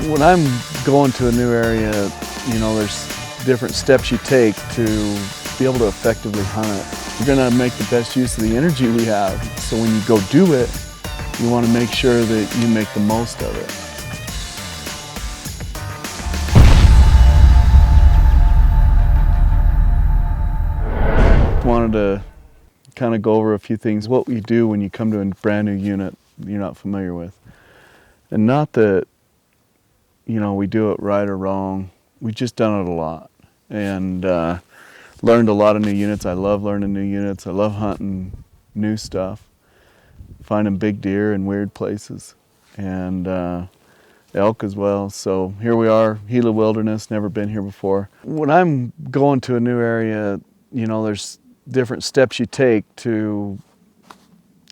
When I'm going to a new area, there's different steps you take to be able to effectively hunt it. You're gonna make the best use of the energy we have. So when you go do it, you wanna make sure that you make the most of it. Wanted to kind of go over a few things, what you do when you come to a brand new unit you're not familiar with. And not that, we do it right or wrong. We've just done it a lot and learned a lot of new units. I love learning new units. I love hunting new stuff, finding big deer in weird places, and elk as well. So here we are, Gila Wilderness, never been here before. When I'm going to a new area, there's different steps you take to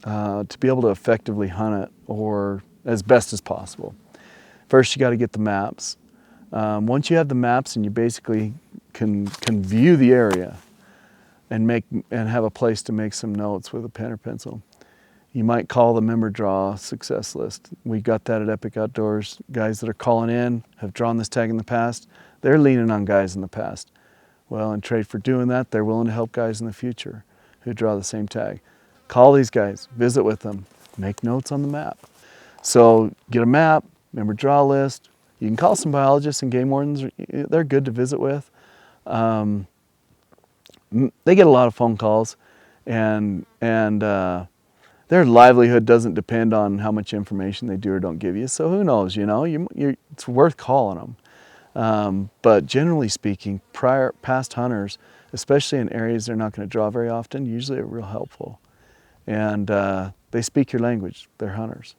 be able to effectively hunt it, or as best as possible. First, you got to get the maps. Once you have the maps and you basically can view the area and have a place to make some notes with a pen or pencil, you might call the member draw success list. We got that at Epic Outdoors. Guys that are calling in have drawn this tag in the past. They're leaning on guys in the past. Well, in trade for doing that, they're willing to help guys in the future who draw the same tag. Call these guys, visit with them, make notes on the map. So get a map, member draw list. You can call some biologists and game wardens. They're good to visit with. They get a lot of phone calls, and their livelihood doesn't depend on how much information they do or don't give you. So who knows? It's worth calling them. But generally speaking, past hunters, especially in areas they're not going to draw very often, usually are real helpful. And they speak your language. They're hunters.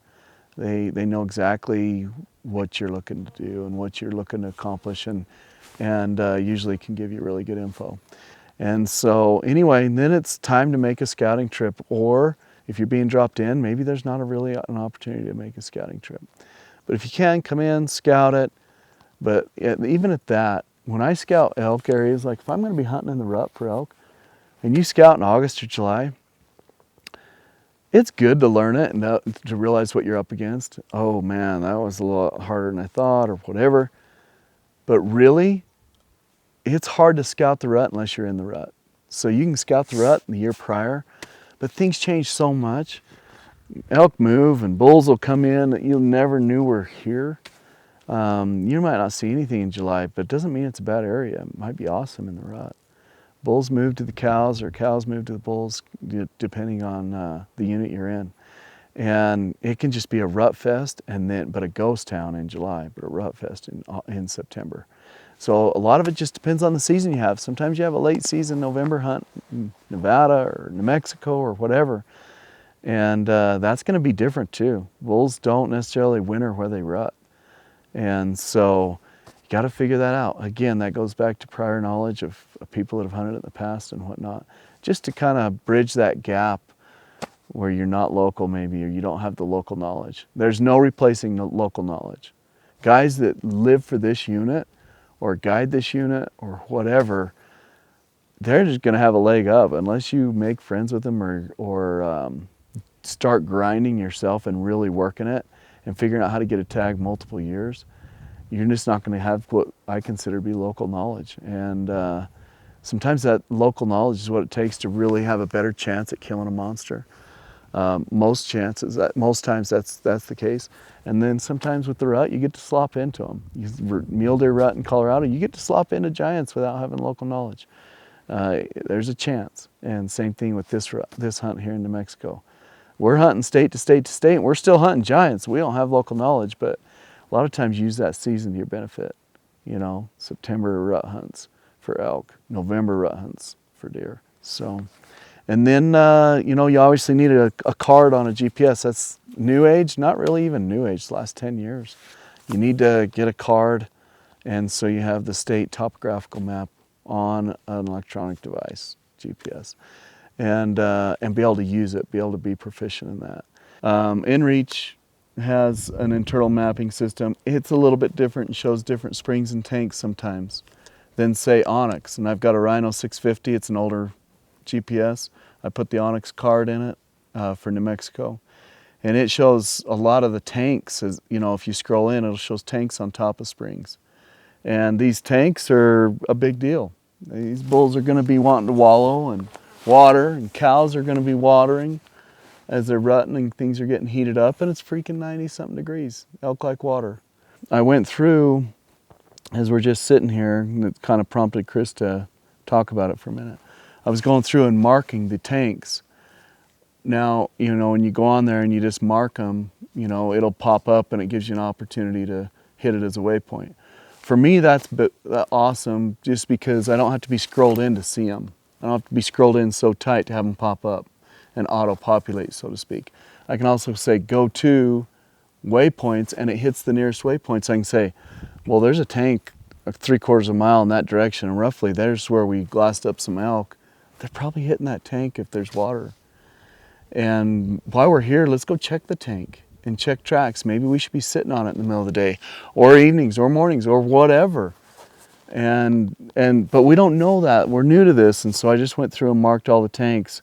They know exactly what you're looking to do and what you're looking to accomplish, and usually can give you really good info. And so anyway, then it's time to make a scouting trip, or if you're being dropped in, maybe there's not really an opportunity to make a scouting trip. But if you can, come in, scout it. But even at that, when I scout elk areas, like if I'm going to be hunting in the rut for elk, and you scout in August or July, it's good to learn it and to realize what you're up against. Oh man, that was a lot harder than I thought, or whatever. But really, it's hard to scout the rut unless you're in the rut. So you can scout the rut the year prior, but things change so much. Elk move and bulls will come in that you never knew were here. You might not see anything in July, but it doesn't mean it's a bad area. It might be awesome in the rut. Bulls move to the cows, or cows move to the bulls, depending on the unit you're in. And it can just be a rut fest, but a ghost town in July, but a rut fest in September. So a lot of it just depends on the season you have. Sometimes you have a late season November hunt in Nevada or New Mexico or whatever. And that's going to be different too. Bulls don't necessarily winter where they rut. And so you got to figure that out. Again, that goes back to prior knowledge of people that have hunted in the past and whatnot, just to kind of bridge that gap where you're not local maybe, or you don't have the local knowledge. There's no replacing the local knowledge. Guys that live for this unit or guide this unit or whatever, they're just going to have a leg up unless you make friends with them or start grinding yourself and really working it and figuring out how to get a tag multiple years. You're just not going to have what I consider to be local knowledge. And sometimes that local knowledge is what it takes to really have a better chance at killing a monster. Most times that's the case. And then sometimes with the rut, you get to slop into them. Mule deer rut in Colorado, you get to slop into giants without having local knowledge. There's a chance. And same thing with this hunt here in New Mexico. We're hunting state to state to state, and we're still hunting giants. We don't have local knowledge, but a lot of times use that season to your benefit. September rut hunts for elk, November rut hunts for deer. So, and then, you obviously need a card on a GPS. That's new age, not really even new age, the last 10 years. You need to get a card, and so you have the state topographical map on an electronic device, GPS, and be able to use it, be able to be proficient in that. InReach has an internal mapping system. It's a little bit different and shows different springs and tanks sometimes than say Onyx. And I've got a Rhino 650, it's an older GPS. I put the Onyx card in it for New Mexico. And it shows a lot of the tanks. As you know, if you scroll in, it'll show tanks on top of springs. And these tanks are a big deal. These bulls are going to be wanting to wallow and water, and cows are going to be watering as they're rutting and things are getting heated up, and it's freaking 90-something degrees. Elk like water. I went through, as we're just sitting here, and it kind of prompted Chris to talk about it for a minute. I was going through and marking the tanks. Now, you know, when you go on there and you just mark them, you know, it'll pop up and it gives you an opportunity to hit it as a waypoint. For me, that's awesome just because I don't have to be scrolled in to see them. I don't have to be scrolled in so tight to have them pop up and auto-populate, so to speak. I can also say go to waypoints and it hits the nearest waypoints. I can say, well, there's a tank 3/4 of a mile in that direction, and roughly there's where we glassed up some elk. They're probably hitting that tank if there's water. And while we're here, let's go check the tank and check tracks. Maybe we should be sitting on it in the middle of the day, or evenings, or mornings, or whatever. But we don't know that. We're new to this, and so I just went through and marked all the tanks.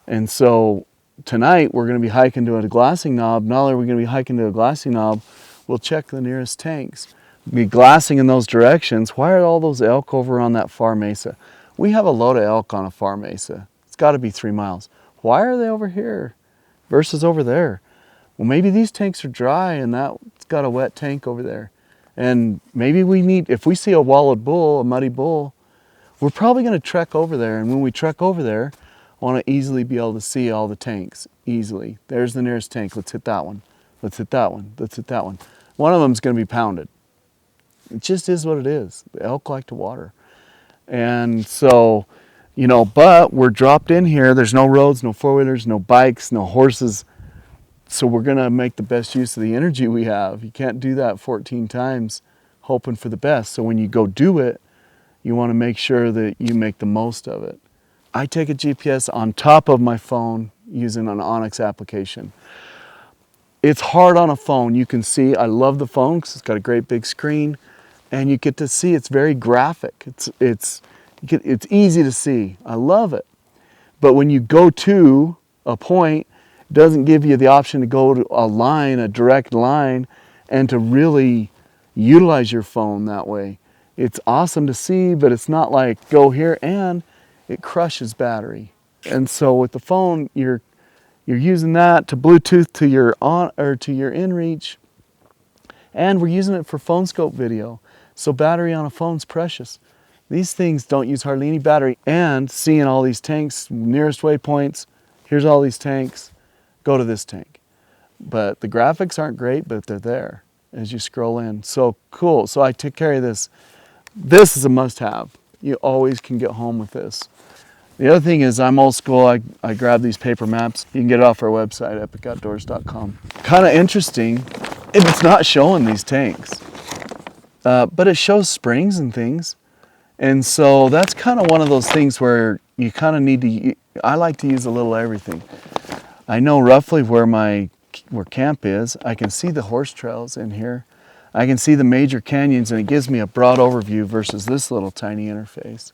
And so tonight we're going to be hiking to a glassing knob. Not only are we going to be hiking to a glassing knob, we'll check the nearest tanks. Be glassing in those directions. Why are all those elk over on that far mesa? We have a load of elk on a far mesa. It's got to be 3 miles. Why are they over here versus over there? Well, maybe these tanks are dry and that's got a wet tank over there. And maybe we need, if we see a wallowed bull, a muddy bull, we're probably going to trek over there. And when we trek over there, I want to easily be able to see all the tanks easily. There's the nearest tank. Let's hit that one. Let's hit that one. Let's hit that one. One of them is going to be pounded. It just is what it is. The elk like to water. And so, you know, but we're dropped in here. There's no roads, no four-wheelers, no bikes, no horses. So we're going to make the best use of the energy we have. You can't do that 14 times hoping for the best. So when you go do it, you want to make sure that you make the most of it. I take a GPS on top of my phone using an onX application. It's hard on a phone. You can see, I love the phone because it's got a great big screen, and you get to see it's very graphic. It's easy to see. I love it. But when you go to a point, it doesn't give you the option to go to a line, a direct line, and to really utilize your phone that way. It's awesome to see, but it's not like go here, and it crushes battery. And so with the phone, you're using that to Bluetooth to your on or to your inReach, and we're using it for phone scope video. So battery on a phone's precious. These things don't use hardly any battery, and seeing all these tanks, nearest waypoints, here's all these tanks, go to this tank. But the graphics aren't great, but they're there as you scroll in. So cool. So I took care of this. This is a must-have. You always can get home with this. The other thing is I'm old school. I grab these paper maps. You can get it off our website, epicoutdoors.com. Kind of interesting if it's not showing these tanks. But it shows springs and things. And so that's kind of one of those things where you kind of need to, I like to use a little everything. I know roughly where camp is. I can see the horse trails in here. I can see the major canyons, and it gives me a broad overview versus this little tiny interface.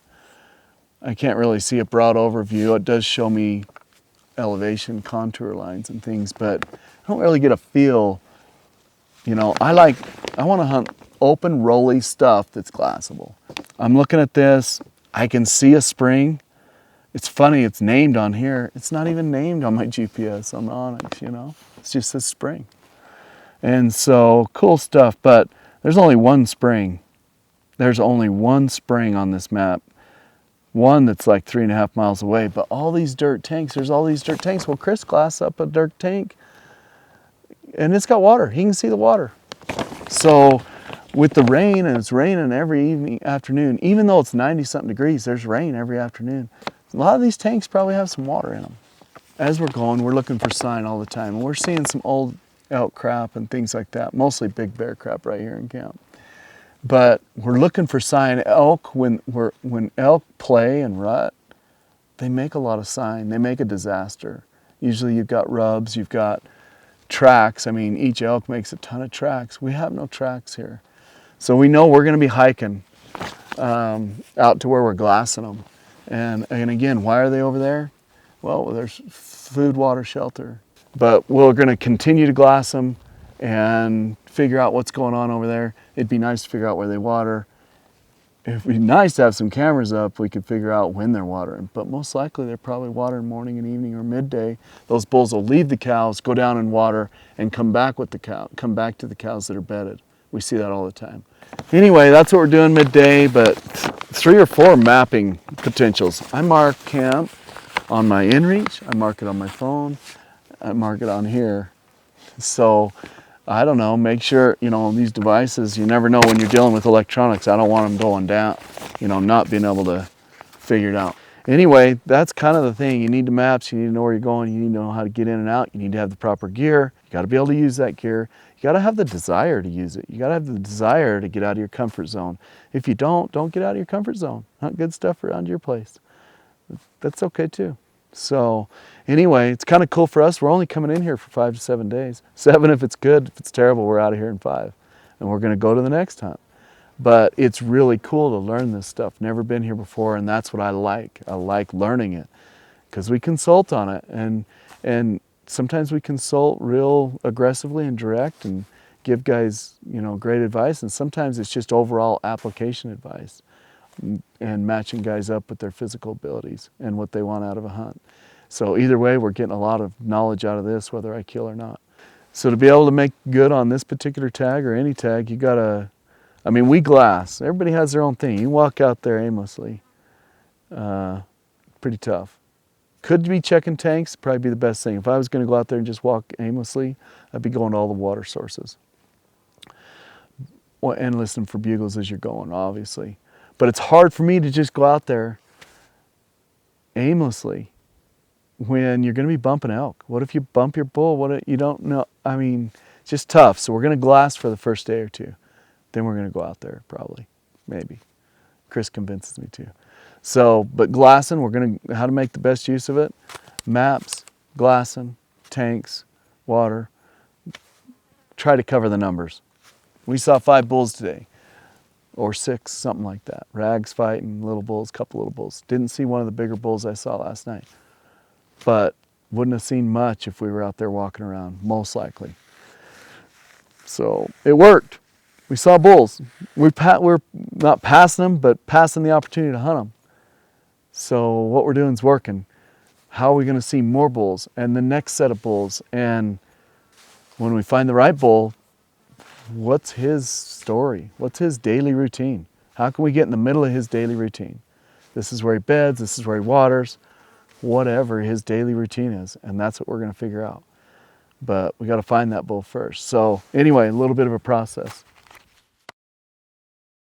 I can't really see a broad overview. It does show me elevation, contour lines and things, but I don't really get a feel. You know, I want to hunt open, rolly stuff that's glassable. I'm looking at this. I can see a spring. It's funny, it's named on here. It's not even named on my GPS on the onX, you know? It's just this spring. And so, cool stuff, but there's only one spring. There's only one spring on this map. One that's like 3.5 miles away, but all these dirt tanks, there's all these dirt tanks. Well, Chris glassed up a dirt tank, and it's got water. He can see the water. So with the rain, and it's raining every afternoon, even though it's 90-something degrees, there's rain every afternoon. A lot of these tanks probably have some water in them. As we're going, we're looking for sign all the time, and we're seeing some old elk crap and things like that, mostly big bear crap right here in camp. But we're looking for sign. Elk, when elk play and rut, they make a lot of sign. They make a disaster. Usually you've got rubs, you've got tracks. I mean, each elk makes a ton of tracks. We have no tracks here. So we know we're going to be hiking out to where we're glassing them. And again, why are they over there? Well, there's food, water, shelter. But we're going to continue to glass them and figure out what's going on over there. It'd be nice to figure out where they water. It'd be nice to have some cameras up. We could figure out when they're watering, but most likely they're probably watering morning and evening or midday. Those bulls will leave the cows, go down and water, and come back to the cows that are bedded. We see that all the time. Anyway, that's what we're doing midday, but 3 or 4 mapping potentials. I mark camp on my inReach, I mark it on my phone, I mark it on here. So I don't know, make sure, these devices, you never know when you're dealing with electronics. I don't want them going down, not being able to figure it out. Anyway, that's kind of the thing. You need the maps, you need to know where you're going, you need to know how to get in and out, you need to have the proper gear, you got to be able to use that gear, you got to have the desire to use it, you got to have the desire to get out of your comfort zone. If you don't get out of your comfort zone. Hunt good stuff around your place. That's okay too. So anyway, it's kind of cool for us. We're only coming in here for 5 to 7 days. 7 if it's good. If it's terrible, we're out of here in 5. And we're going to go to the next hunt. But it's really cool to learn this stuff. Never been here before, and that's what I like. I like learning it because we consult on it. And sometimes we consult real aggressively and direct and give guys, great advice. And sometimes it's just overall application advice and matching guys up with their physical abilities and what they want out of a hunt. So either way, we're getting a lot of knowledge out of this, whether I kill or not. So to be able to make good on this particular tag or any tag, you gotta, we glass. Everybody has their own thing. You walk out there aimlessly, pretty tough. Could be checking tanks, probably be the best thing. If I was gonna go out there and just walk aimlessly, I'd be going to all the water sources. Well, and listen for bugles as you're going, obviously. But it's hard for me to just go out there aimlessly when you're going to be bumping elk. What if you bump your bull? What if you don't know? It's just tough. So we're going to glass for the first day or 2. Then we're going to go out there probably, maybe. Chris convinces me to. So, but glassing, we're going to, how to make the best use of it. Maps, glassing, tanks, water. Try to cover the numbers. We saw 5 bulls today. Or 6, something like that. Rags fighting, little bulls, couple little bulls. Didn't see one of the bigger bulls I saw last night. But wouldn't have seen much if we were out there walking around, most likely. So it worked. We saw bulls. We're not passing them, but passing the opportunity to hunt them. So what we're doing is working. How are we going to see more bulls and the next set of bulls? And when we find the right bull, what's his story? What's his daily routine? How can we get in the middle of his daily routine? This is where he beds, this is where he waters, whatever his daily routine is. And that's what we're going to figure out. But we got to find that bull first. So anyway, a little bit of a process.